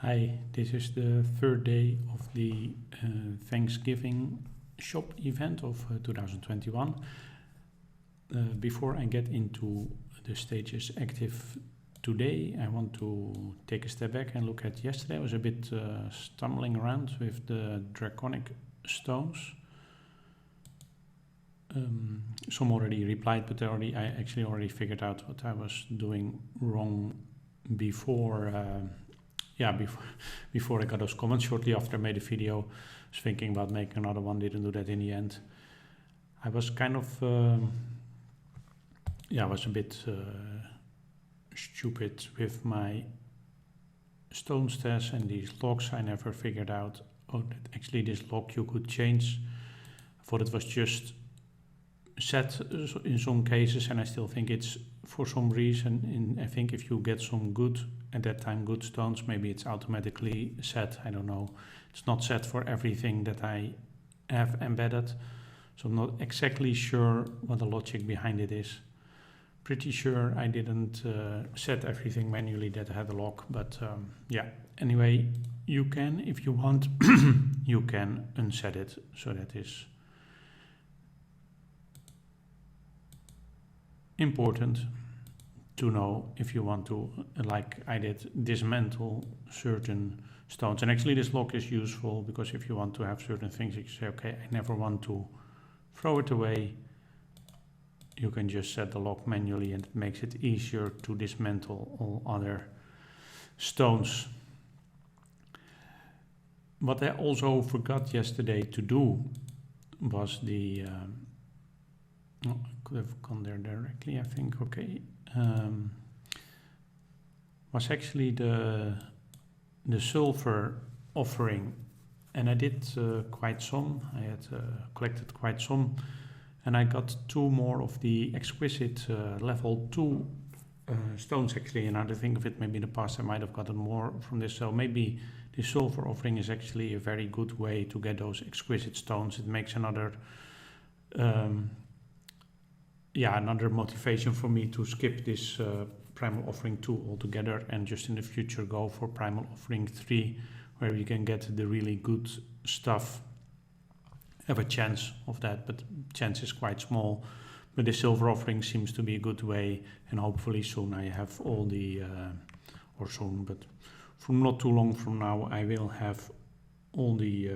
Hi, this is the third day of the Thanksgiving shop event of 2021. Before I get into the stages active today, I want to take a step back and look at yesterday. I was a bit stumbling around with the draconic stones. Some already replied, but I actually already figured out what I was doing wrong before I got those comments. Shortly after I made a video, I was thinking about making another one, didn't do that in the end. I was kind of, I was a bit stupid with my stone stats and these locks. I never figured out, that actually this lock you could change. I thought it was just set in some cases, and I still think it's for some reason. I think if you get some good, at that time, good stones, maybe it's automatically set. I don't know. It's not set for everything that I have embedded, so I'm not exactly sure what the logic behind it is. Pretty sure I didn't set everything manually that had a lock, but anyway, you can, if you want, you can unset it, so that is important to know if you want to, like I did, dismantle certain stones. And actually this lock is useful because if you want to have certain things, you can say, okay, I never want to throw it away. You can just set the lock manually, and it makes it easier to dismantle all other stones. What I also forgot yesterday to do was the I could have gone there directly, I think. Okay, was actually the silver offering, and I did quite some. I had collected quite some, and I got 2 more of the exquisite level 2 stones actually. And now to think of it, maybe in the past I might have gotten more from this, so maybe the silver offering is actually a very good way to get those exquisite stones. It makes another another motivation for me to skip this Primal Offering 2 altogether and just in the future go for Primal Offering 3, where you can get the really good stuff. Have a chance of that, but chance is quite small. But the Silver Offering seems to be a good way, and hopefully soon I have all the, or soon, but from not too long from now, I will have all the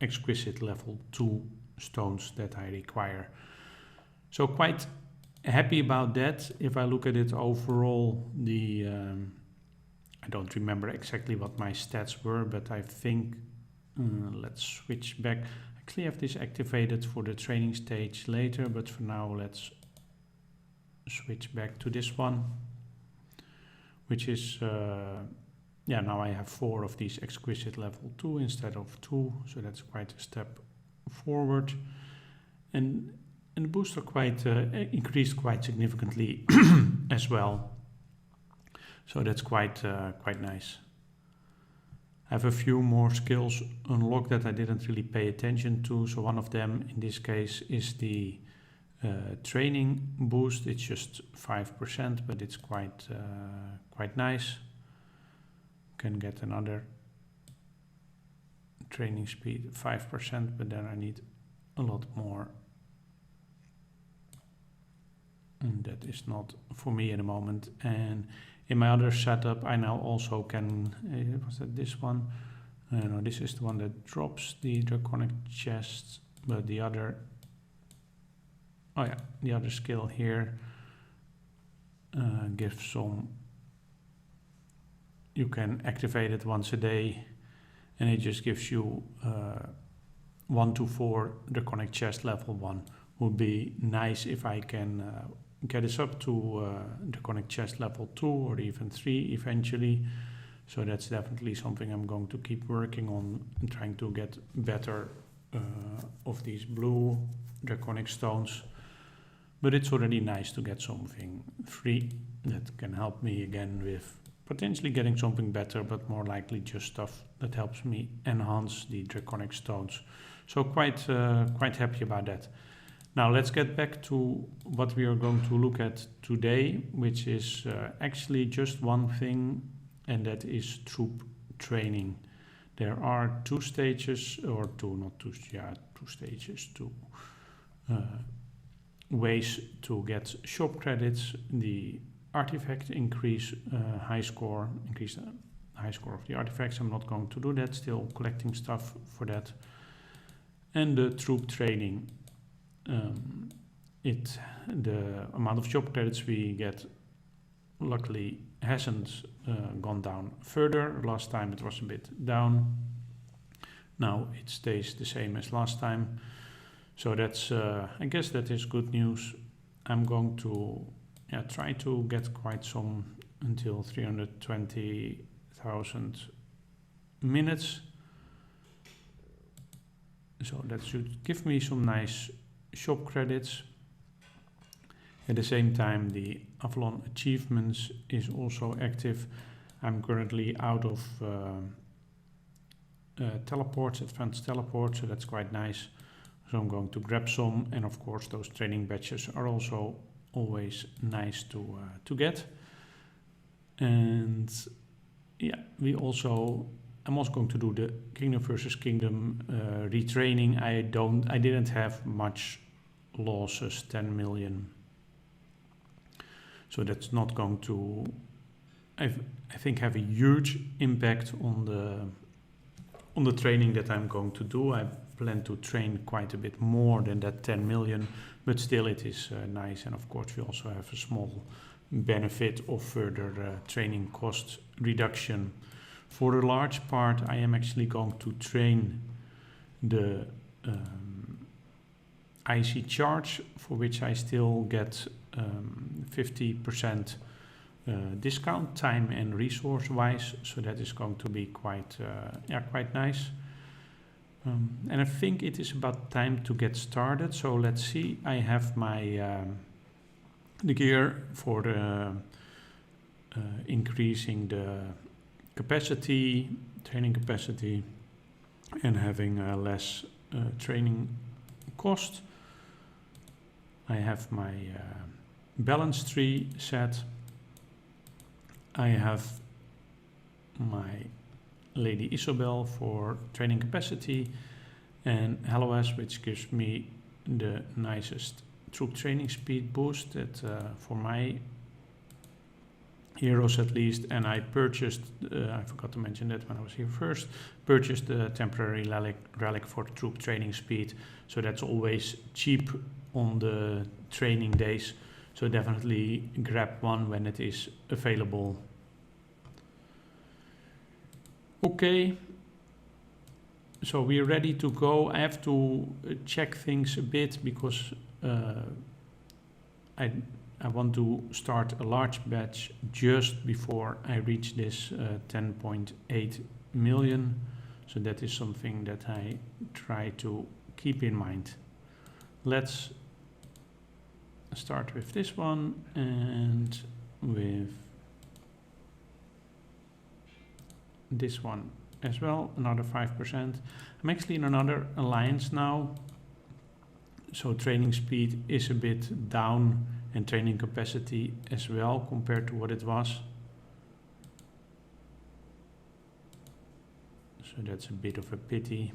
exquisite level 2 stones that I require. So quite happy about that. If I look at it overall, I don't remember exactly what my stats were, but I think, let's switch back. I actually have this activated for the training stage later, but for now let's switch back to this one, which is, now I have 4 of these exquisite level 2 instead of 2, so that's quite a step forward. And the booster quite increased quite significantly as well, so that's quite nice. I have a few more skills unlocked that I didn't really pay attention to. So one of them in this case is the training boost. It's just 5%, but it's quite nice. Can get another training speed 5%, but then I need a lot more. And that is not for me at the moment. And in my other setup, I now also can, was that this one? No, this is the one that drops the draconic chests, but the other, the other skill here gives some, you can activate it once a day, and it just gives you 1 to 4 draconic chest level 1. Would be nice if I can get us up to draconic chest level 2 or even 3 eventually. So that's definitely something I'm going to keep working on and trying to get better of these blue draconic stones. But it's already nice to get something free that can help me again with potentially getting something better, but more likely just stuff that helps me enhance the draconic stones. So quite happy about that. Now let's get back to what we are going to look at today, which is actually just one thing, and that is troop training. There are two stages, or two stages, ways to get shop credits. The artifact increase the high score of the artifacts. I'm not going to do that, still collecting stuff for that. And the troop training. The amount of shop credits we get luckily hasn't gone down further. Last time it was a bit down. Now it stays the same as last time. So that's, I guess that is good news. I'm going to try to get quite some until 320,000 minutes. So that should give me some nice shop credits. At the same time, the Avalon achievements is also active. I'm currently out of advanced teleports, so that's quite nice. So I'm going to grab some, and of course those training badges are also always nice to get. And yeah, I'm also going to do the Kingdom versus Kingdom retraining. I didn't have much losses, 10 million. So that's not going to, I think, have a huge impact on the training that I'm going to do. I plan to train quite a bit more than that 10 million, but still it is nice. And of course we also have a small benefit of further training cost reduction. For the large part, I am actually going to train the IC charge, for which I still get 50% discount, time and resource wise. So that is going to be quite nice. And I think it is about time to get started. So let's see. I have my the gear for the increasing the capacity, training capacity, and having less training cost. I have my balance tree set. I have my Lady Isabel for training capacity, and Helloas, which gives me the nicest troop training speed boost that for my heroes at least. And I purchased, I forgot to mention that when I was here first, purchased the temporary relic for troop training speed. So that's always cheap on the training days. So definitely grab one when it is available. Okay, so we're ready to go. I have to check things a bit because I want to start a large batch just before I reach this 10.8 million. So that is something that I try to keep in mind. Let's start with this one and with this one as well, another 5%. I'm actually in another alliance now, so training speed is a bit down and training capacity as well compared to what it was. So that's a bit of a pity.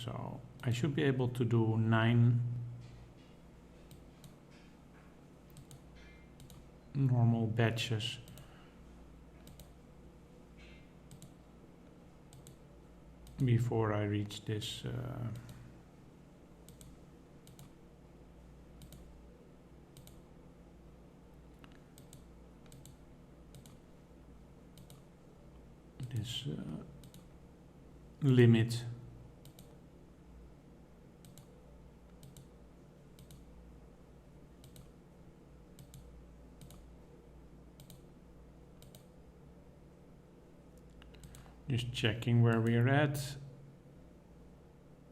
So I should be able to do 9 normal batches. Before I reach this limit. Just checking where we are at.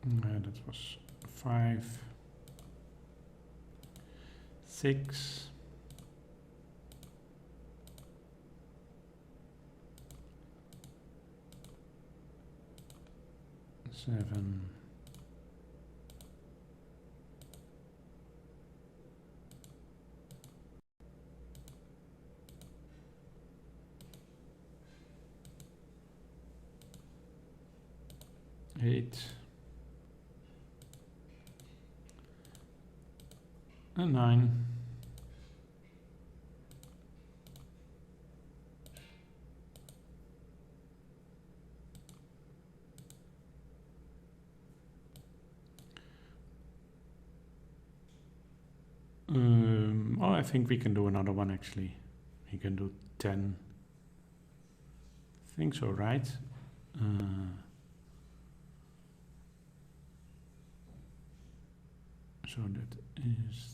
That was 5, 6, 7, 8, 8 and 9. Oh, I think we can do another one actually. We can do 10. I think so, right? So that is.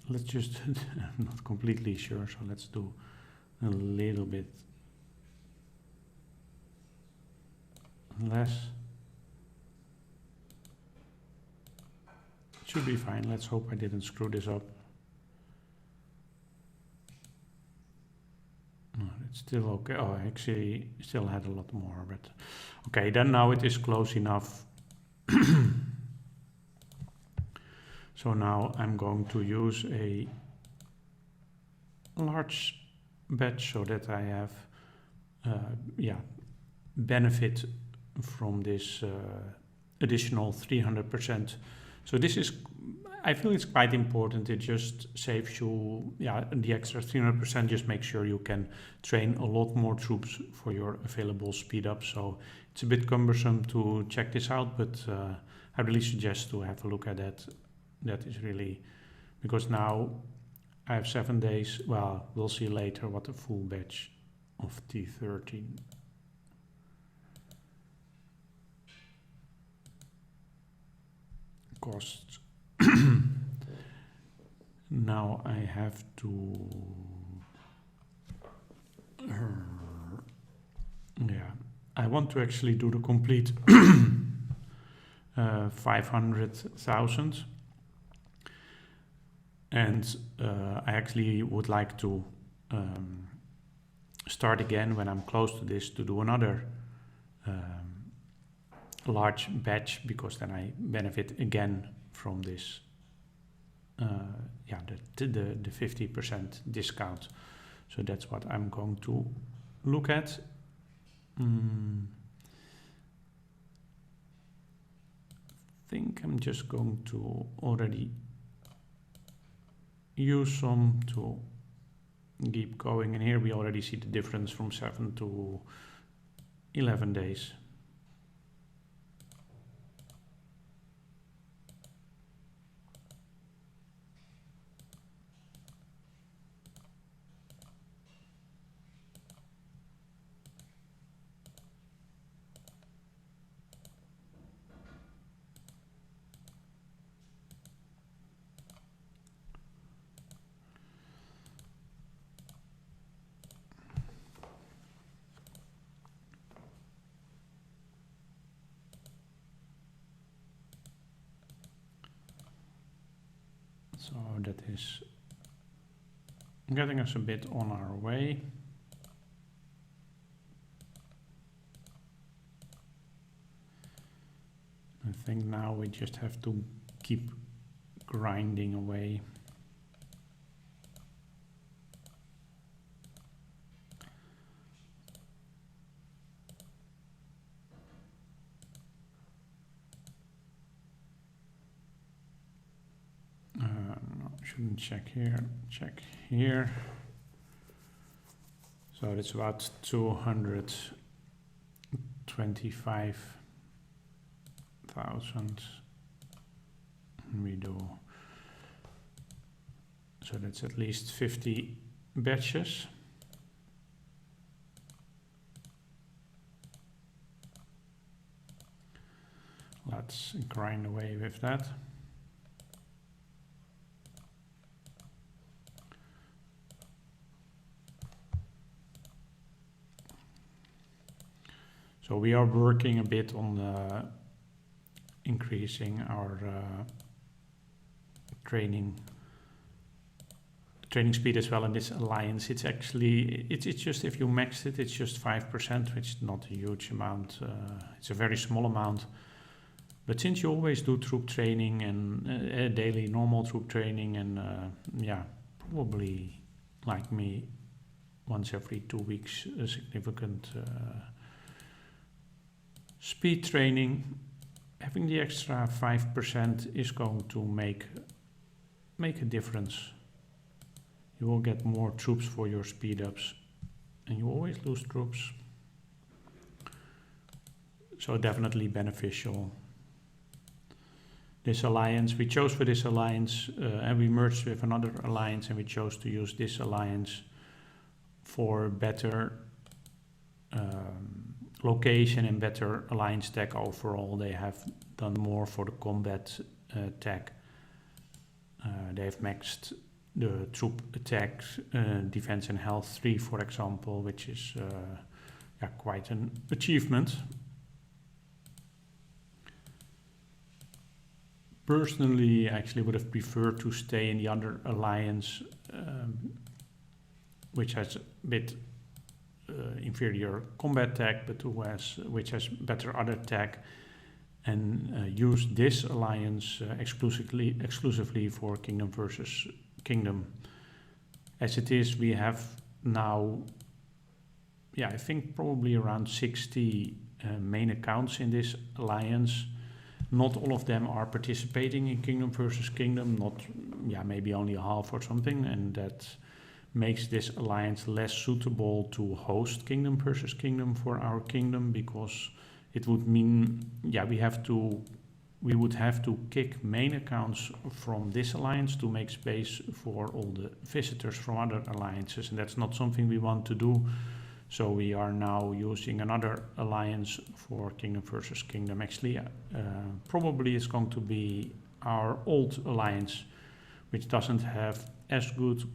Let's just. I'm not completely sure, so let's do a little bit less. Should be fine. Let's hope I didn't screw this up. No, it's still okay. Oh, I actually still had a lot more, but okay, then now it is close enough. So now I'm going to use a large batch so that I have benefit from this additional 300%. So this is, I feel it's quite important. It just saves you, the extra 300%. Just make sure you can train a lot more troops for your available speed up. So it's a bit cumbersome to check this out, but I really suggest to have a look at that. That is really, because now I have 7 days. Well, we'll see later what a full batch of T13 costs. Now I have to, I want to actually do the complete 500,000. And I actually would like to start again when I'm close to this to do another large batch, because then I benefit again from this, the 50% discount. So that's what I'm going to look at. I think I'm just going to already use some to keep going, and here we already see the difference from 7 to 11 days. So that is getting us a bit on our way. I think now we just have to keep grinding away. Shouldn't check here, check here. So it's about 225,000 we do. So that's at least 50 batches. Let's grind away with that. So we are working a bit on increasing our training speed as well in this alliance. It's actually, it's just, if you max it, it's just 5%, which is not a huge amount. It's a very small amount. But since you always do troop training and daily normal troop training, and probably like me, once every 2 weeks, a significant Speed training, having the extra 5% is going to make a difference. You will get more troops for your speed ups, and you always lose troops. So definitely beneficial. This alliance, we chose for this alliance and we merged with another alliance, and we chose to use this alliance for better location and better alliance tech overall. They have done more for the combat tech. They've maxed the troop attack, defense and health 3, for example, which is quite an achievement. Personally, I actually would have preferred to stay in the other alliance, which has a bit inferior combat tech, but which has better other tech, and use this alliance exclusively for Kingdom versus Kingdom. As it is, we have now, I think probably around 60 main accounts in this alliance. Not all of them are participating in Kingdom versus Kingdom, maybe only half or something, and that makes this alliance less suitable to host Kingdom versus Kingdom for our kingdom, because it would mean, we would have to kick main accounts from this alliance to make space for all the visitors from other alliances, and that's not something we want to do. So we are now using another alliance for Kingdom versus Kingdom. Actually, probably it's going to be our old alliance, which doesn't have as good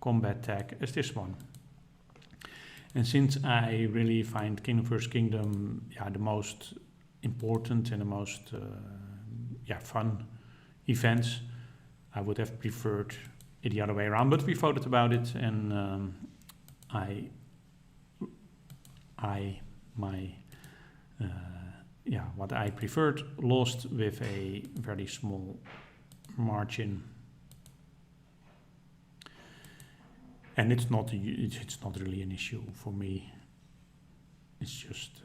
combat tech as this one. And since I really find Kingdom versus Kingdom the most important and the most fun events, I would have preferred it the other way around. But we voted about it, and what I preferred lost with a very small margin. And it's not really an issue for me. It's just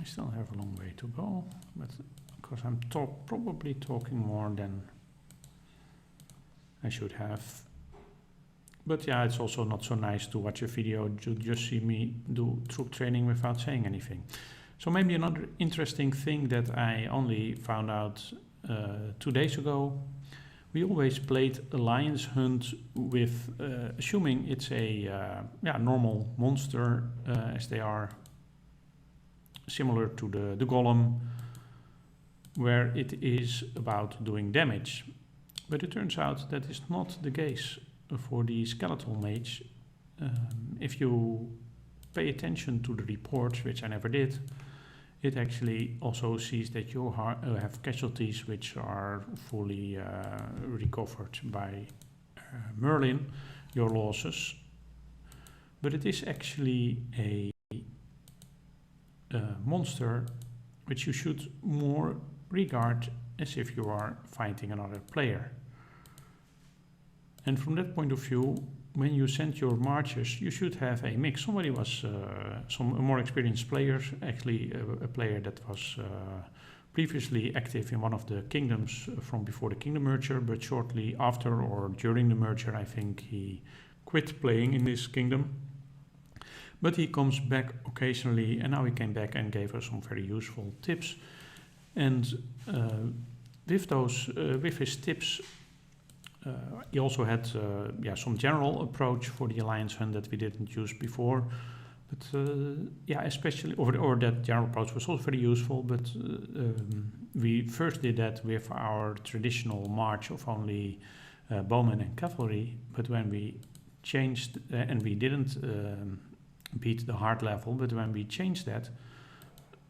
I still have a long way to go, but because I'm probably talking more than I should have. But it's also not so nice to watch a video to just see me do troop training without saying anything. So maybe another interesting thing that I only found out 2 days ago, we always played Alliance Hunt with, assuming it's a normal monster, as they are similar to the Golem, where it is about doing damage. But it turns out that is not the case for the Skeletal Mage. If you pay attention to the reports, which I never did, it actually also sees that you have casualties which are fully recovered by Merlin, your losses. But it is actually a monster which you should more regard as if you are fighting another player. And from that point of view, when you send your marchers, you should have a mix. Somebody was, some more experienced players, actually a player that was previously active in one of the kingdoms from before the kingdom merger, but shortly after or during the merger, I think he quit playing in this kingdom. But he comes back occasionally, and now he came back and gave us some very useful tips. And with his tips, he also had some general approach for the Alliance Hunt that we didn't use before. But especially, or that general approach was also very useful, but we first did that with our traditional march of only bowmen and cavalry. But when we changed, and we didn't beat the hard level, but when we changed that,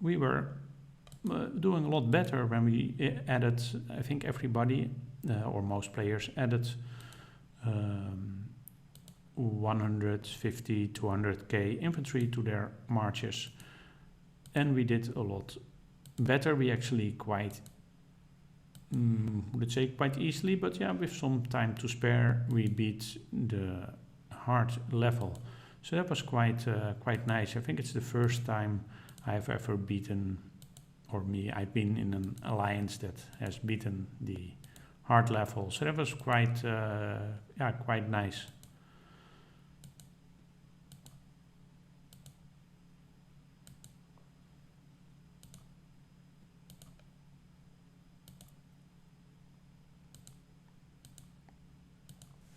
we were doing a lot better when we added, I think everybody, or most players added 150, 200k infantry to their marches. And we did a lot better. We actually quite easily, but with some time to spare, we beat the hard level. So that was quite nice. I think it's the first time I've ever beaten, I've been in an alliance that has beaten the hard level. So that was quite nice.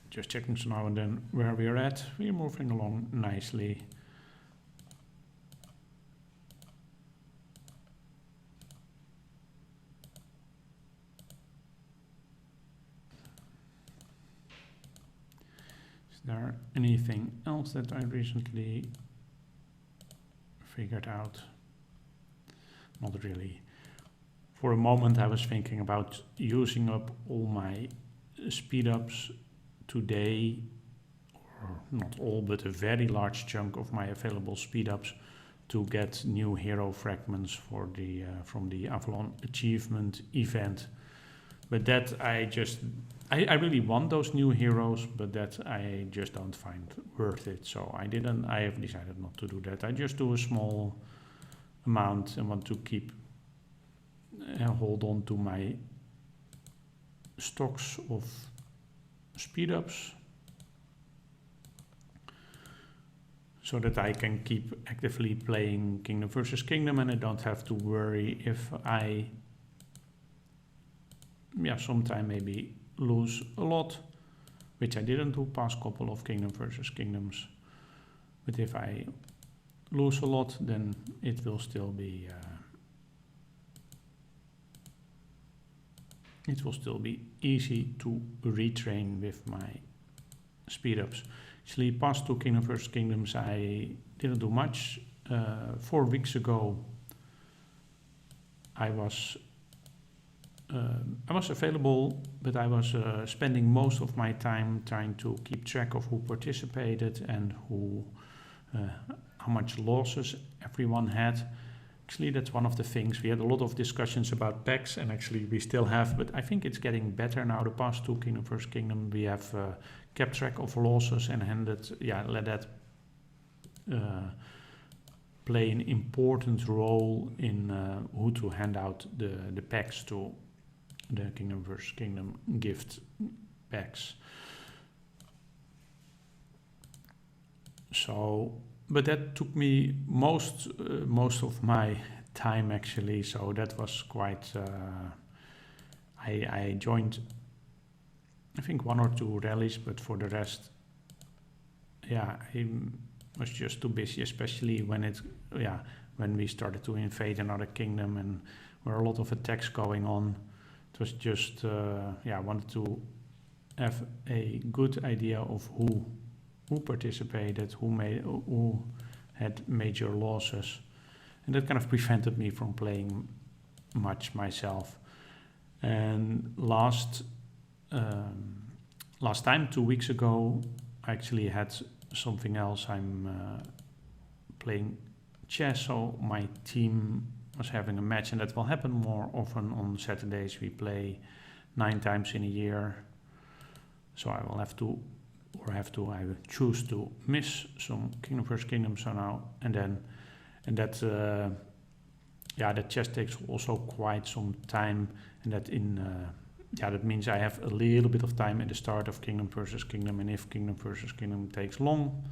Just checking so now and then where we are at. We're moving along nicely. Is there anything else that I recently figured out? Not really. For a moment I was thinking about using up all my speed ups today, or not all, but a very large chunk of my available speed ups to get new hero fragments for the from the Avalon achievement event. But that I really want those new heroes, but that I just don't find worth it. So I have decided not to do that. I just do a small amount and want to keep hold on to my stocks of speed ups so that I can keep actively playing Kingdom versus Kingdom, and I don't have to worry if I sometime maybe lose a lot, which I didn't do past couple of Kingdom versus Kingdoms. But if I lose a lot, then it will still be easy to retrain with my speed ups. Actually, past two Kingdom vs Kingdoms I didn't do much. 4 weeks ago I was available, but I was spending most of my time trying to keep track of who participated and how much losses everyone had. Actually, that's one of the things. We had a lot of discussions about packs, and actually we still have, but I think it's getting better now. The past two Kingdom vs Kingdom, we have kept track of losses and let that play an important role in who to hand out the packs to, the Kingdom vs Kingdom gift packs. So, but that took me most of my time actually. So that was quite. I joined, I think 1 or 2 rallies, but for the rest, I was just too busy, especially when we started to invade another kingdom and there were a lot of attacks going on. It was just I wanted to have a good idea of who participated, who had major losses, and that kind of prevented me from playing much myself. And last time, 2 weeks ago, I actually had something else. I'm playing chess, so my team was having a match, and that will happen more often on Saturdays. We play 9 times in a year, so I will I will choose to miss some Kingdom vs Kingdom. So now that chess takes also quite some time, and that means I have a little bit of time at the start of Kingdom vs Kingdom, and if Kingdom vs Kingdom takes long,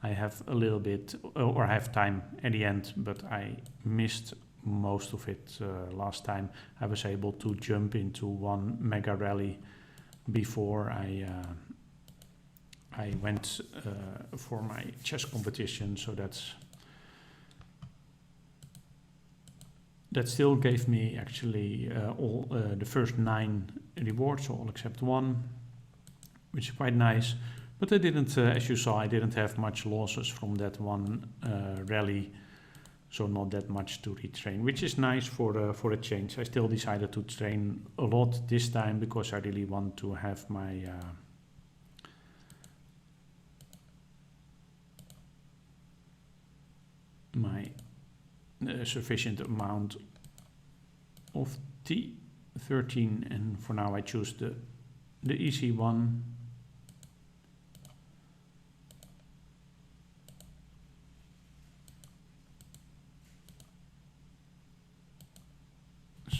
I have a little bit, or I have time at the end, but I missed most of it last time. I was able to jump into one mega rally before I went for my chess competition, so that still gave me actually all the first 9 rewards, all except 1, which is quite nice. But I didn't, as you saw, I didn't have much losses from that one rally, so not that much to retrain, which is nice for a change. I still decided to train a lot this time because I really want to have my sufficient amount of T13, and for now I choose the easy one.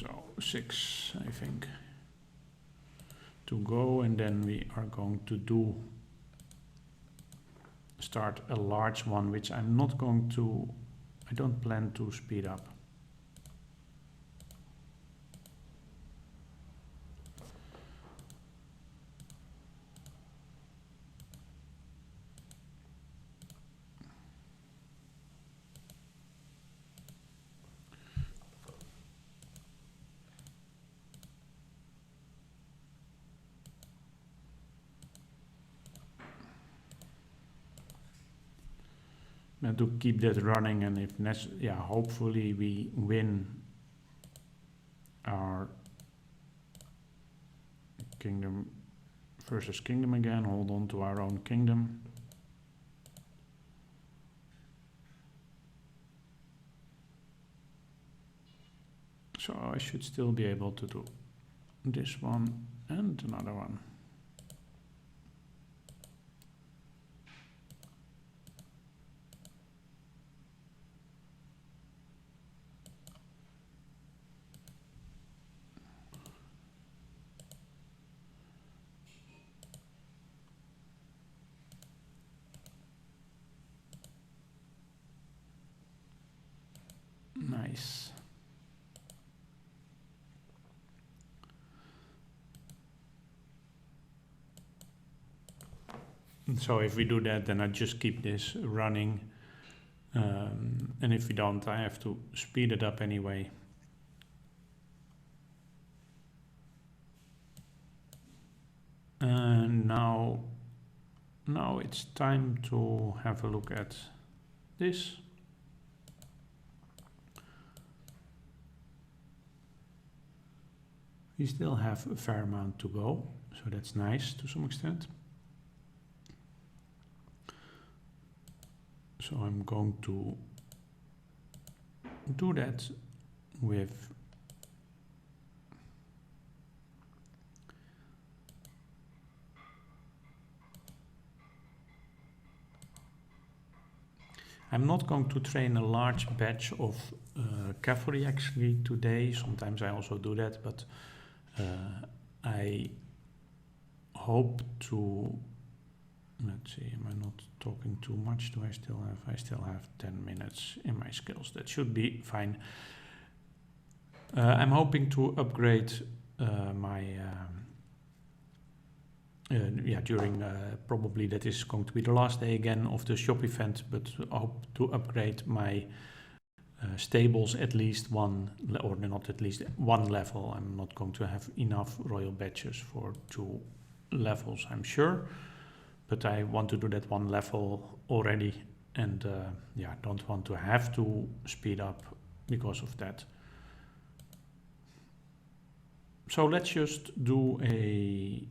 So 6, I think, to go, and then we are going to start a large one, which I'm not going to, I don't plan to speed up. And to keep that running, and if necessary, yeah, hopefully we win our kingdom versus kingdom again, hold on to our own kingdom. So I should still be able to do this one and another one. Nice. So if we do that, then I just keep this running. And if we don't, I have to speed it up anyway. And now it's time to have a look at this. We still have a fair amount to go, so that's nice to some extent. So I'm going to do that with I'm not going to train a large batch of cavalry actually today. Sometimes I also do that, but I hope to, let's see, am I not talking too much? Do I still have 10 minutes in my skills. That should be fine. I'm hoping to upgrade my, during probably that is going to be the last day again of the shop event, but I hope to upgrade my stables at least one, or not at least one level. I'm not going to have enough royal badges for 2 levels, I'm sure. But I want to do that one level already, and don't want to have to speed up because of that. So let's just do a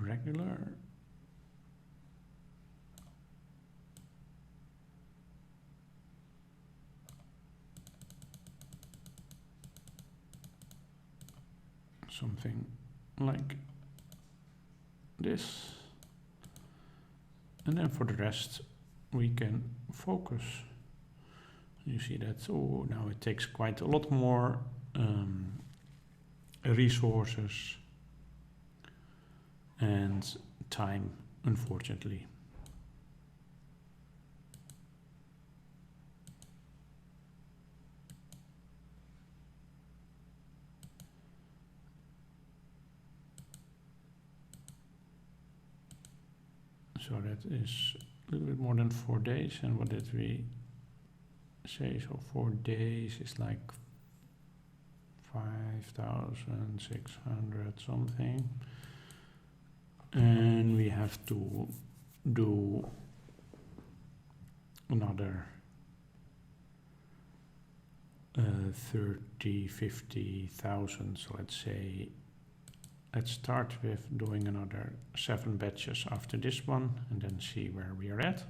regular something like this, and then for the rest we can focus. You see that, oh, now it takes quite a lot more resources and time, unfortunately. So that is a little bit more than 4 days. And what did we say? So 4 days is like 5,600 something. And we have to do another 30, 50,000. So let's say, let's start with doing another 7 batches after this one and then see where we are at.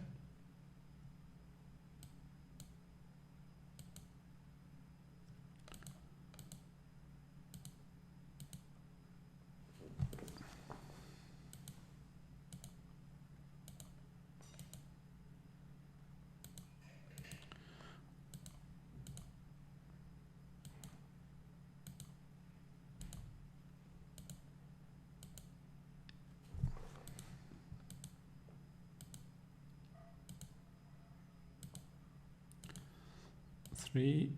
3.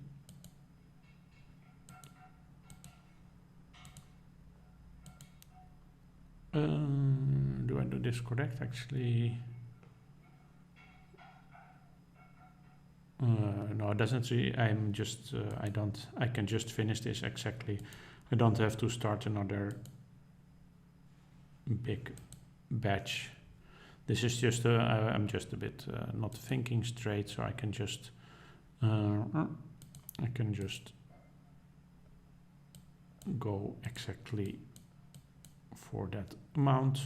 Do I do this correct? Actually, no, it doesn't see. I'm just, I can just finish this exactly. I don't have to start another big batch. This is just, I'm just a bit not thinking straight, so I can just go exactly for that amount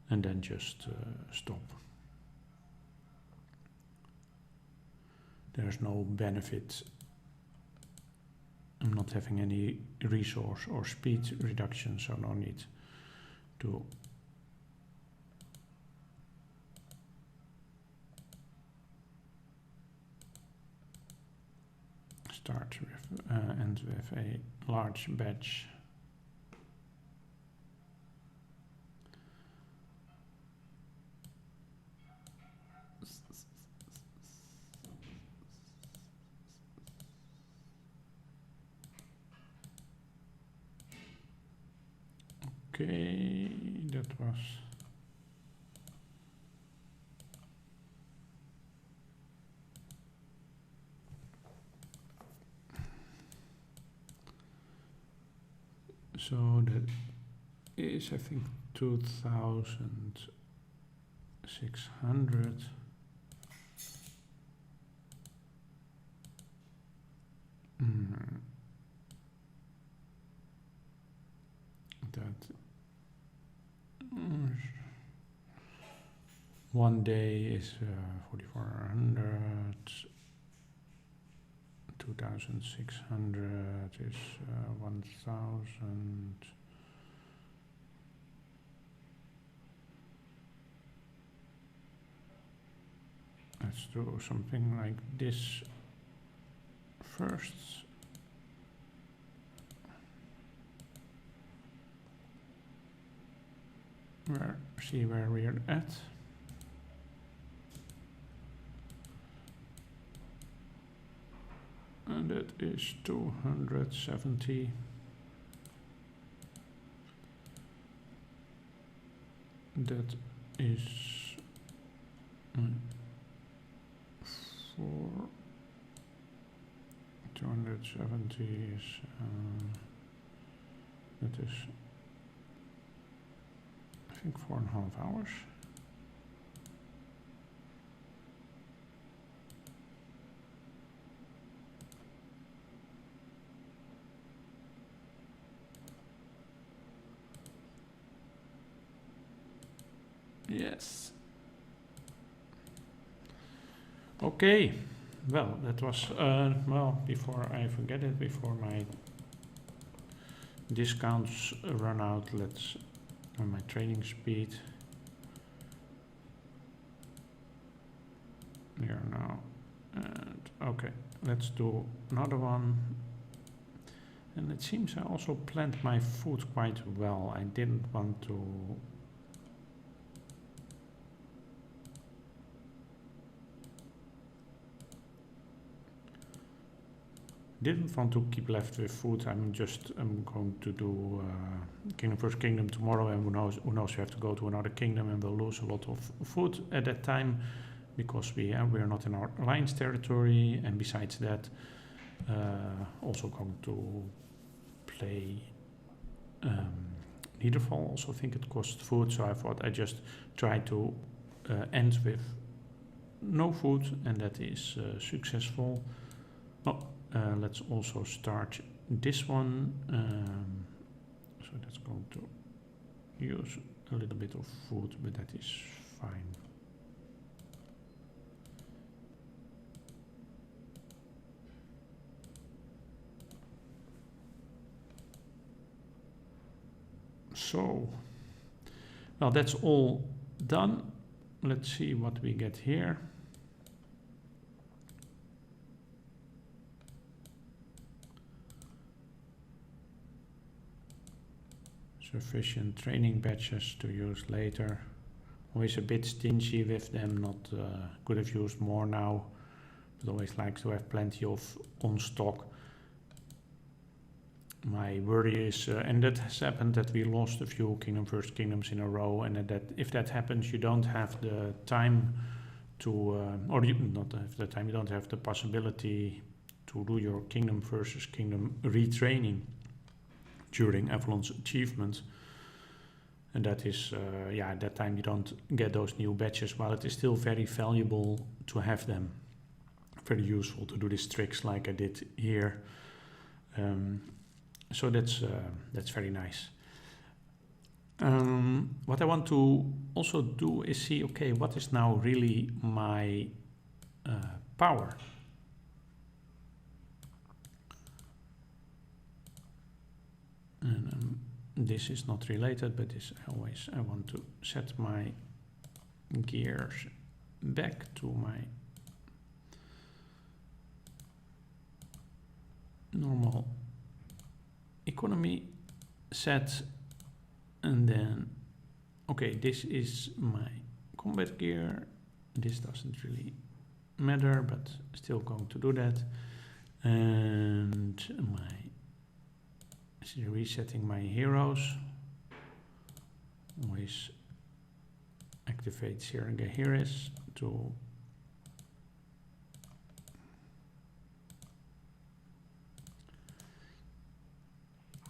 and then just stop. There's no benefit. I'm not having any resource or speed reduction, so no need to start with end with a large batch. Okay, that was so that is, I think, 2,600. That one day is 4,400. 2,600 is 1,000. Let's do something like this first. See where we're at. And that is 270. That is 270 is that is, I think, 4.5 hours. Yes. Okay. Well, that was, well, before I forget it, before my discounts run out, let's, on my training speed. Here now. And okay, let's do another one. And it seems I also planned my food quite well. I didn't want to keep left with food. I'm going to do Kingdom vs Kingdom tomorrow, and who knows, we have to go to another kingdom and we'll lose a lot of food at that time because we are not in our alliance territory, and besides that, also going to play Niederfall. Also think it costs food, so I thought I just try to end with no food, and that is successful. Let's also start this one. So that's going to use a little bit of food, but that is fine. So, well, that's all done. Let's see what we get here. Sufficient training batches to use later. Always a bit stingy with them, not could have used more now, but always like to have plenty of on stock. My worry is, and that has happened, that we lost a few First Kingdoms in a row, and that if that happens, you don't have the time to, or you not have the time, you don't have the possibility to do your Kingdom versus Kingdom retraining during Avalon's achievement. And that is, at that time you don't get those new badges, while it is still very valuable to have them. Very useful to do these tricks like I did here. So that's very nice. What I want to also do is see, okay, what is now really my power? And this is not related, but this I want to set my gears back to my normal economy set, and then okay, this is my combat gear. This doesn't really matter, but still going to do that. And resetting my heroes. Always activate Heris to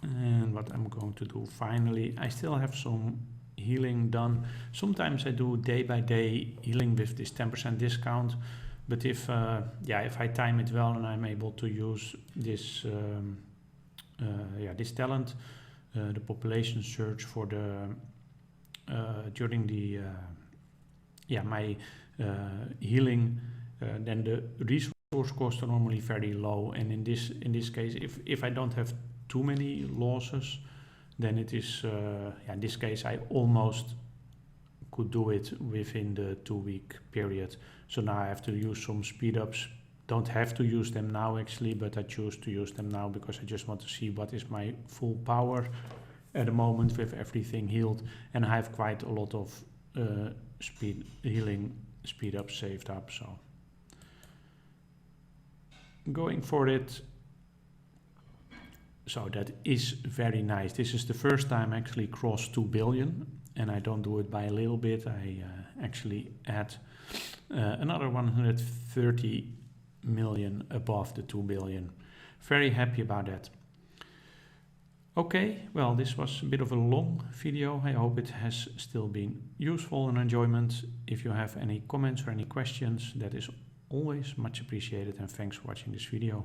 and what I'm going to do finally, I still have some healing done. Sometimes I do day by day healing with this 10% discount, but if I time it well and I'm able to use this this talent, the population surge for the during the my healing, then the resource costs are normally very low, and in this case, if I don't have too many losses, then it is in this case I almost could do it within the 2-week period. So now I have to use some speed ups. Don't have to use them now actually, but I choose to use them now because I just want to see what is my full power at the moment with everything healed, and I have quite a lot of healing speed up saved up, so going for it. So that is very nice. This is the first time I actually crossed 2 billion, and I don't do it by a little bit. I actually add another 130 million above the 2 billion. Very happy about that. Okay, well, this was a bit of a long video. I hope it has still been useful and enjoyment. If you have any comments or any questions, that is always much appreciated, and thanks for watching this video.